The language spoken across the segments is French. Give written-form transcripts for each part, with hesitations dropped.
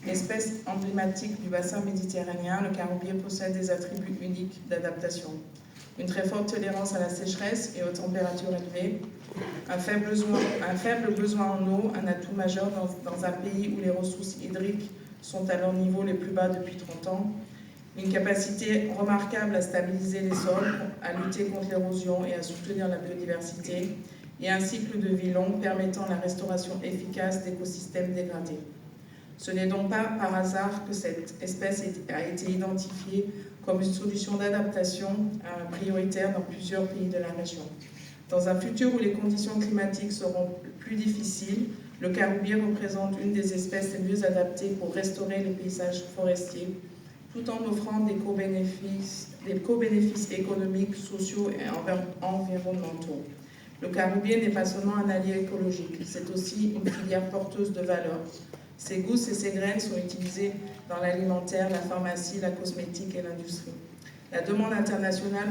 Espèce emblématique du bassin méditerranéen, le caroubier possède des attributs uniques d'adaptation. Une très forte tolérance à la sécheresse et aux températures élevées, un faible besoin en eau, un atout majeur dans un pays où les ressources hydriques sont à leur niveau les plus bas depuis 30 ans, une capacité remarquable à stabiliser les sols, à lutter contre l'érosion et à soutenir la biodiversité, et un cycle de vie long permettant la restauration efficace d'écosystèmes dégradés. Ce n'est donc pas par hasard que cette espèce a été identifiée comme une solution d'adaptation prioritaire dans plusieurs pays de la région. Dans un futur où les conditions climatiques seront plus difficiles, le caroubier représente une des espèces les mieux adaptées pour restaurer les paysages forestiers, tout en offrant des co-bénéfices économiques, sociaux et environnementaux. Le caroubier n'est pas seulement un allié écologique, c'est aussi une filière porteuse de valeurs. Ses gousses et ses graines sont utilisées dans l'alimentaire, la pharmacie, la cosmétique et l'industrie. La demande internationale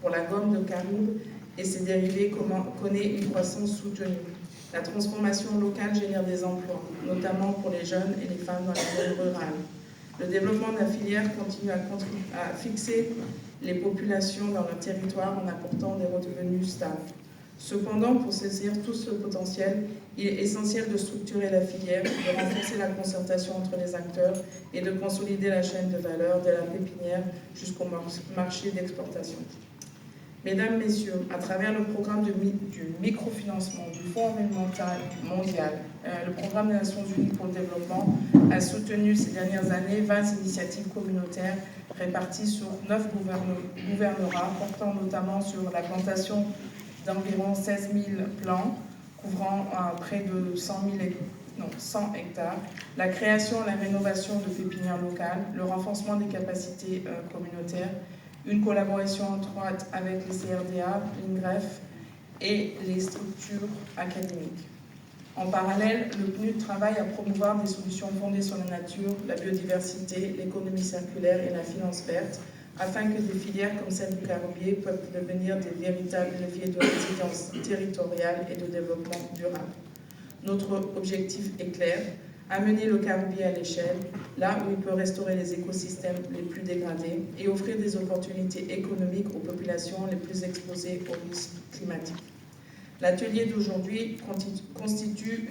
pour la gomme de caroube et ses dérivés connaît une croissance soutenue. La transformation locale génère des emplois, notamment pour les jeunes et les femmes dans les zones rurales. Le développement de la filière continue à fixer les populations dans leur territoire en apportant des revenus stables. Cependant, pour saisir tout ce potentiel, il est essentiel de structurer la filière, de renforcer la concertation entre les acteurs et de consolider la chaîne de valeur de la pépinière jusqu'au marché d'exportation. Mesdames, Messieurs, à travers le programme du microfinancement du Fonds environnemental mondial, le programme des Nations Unies pour le développement a soutenu ces dernières années 20 initiatives communautaires réparties sur 9 gouvernorats, portant notamment sur la plantation d'environ 16 000 plants, couvrant près de 100 hectares, la création et la rénovation de pépinières locales, le renforcement des capacités communautaires, une collaboration étroite avec les CRDA, l'INGREF et les structures académiques. En parallèle, le PNUD travaille à promouvoir des solutions fondées sur la nature, la biodiversité, l'économie circulaire et la finance verte, afin que des filières comme celle du caroubier peuvent devenir des véritables leviers de résilience territoriale et de développement durable. Notre objectif est clair, amener le caroubier à l'échelle, là où il peut restaurer les écosystèmes les plus dégradés et offrir des opportunités économiques aux populations les plus exposées aux risques climatiques. L'atelier d'aujourd'hui constitue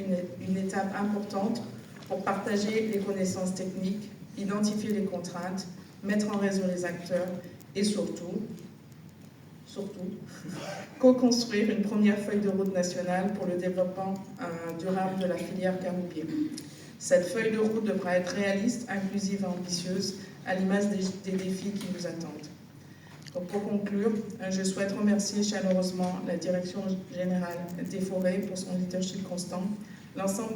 une étape importante pour partager les connaissances techniques, identifier les contraintes, mettre en réseau les acteurs et surtout, co-construire une première feuille de route nationale pour le développement durable de la filière caroubier. Cette feuille de route devra être réaliste, inclusive et ambitieuse, à l'image des défis qui nous attendent. Donc pour conclure, je souhaite remercier chaleureusement la Direction générale des forêts pour son leadership constant, l'ensemble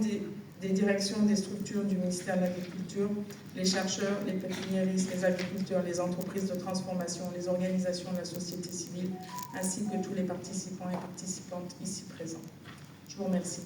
des directions des structures du ministère de l'Agriculture, les chercheurs, les pépiniéristes, les agriculteurs, les entreprises de transformation, les organisations de la société civile, ainsi que tous les participants et participantes ici présents. Je vous remercie.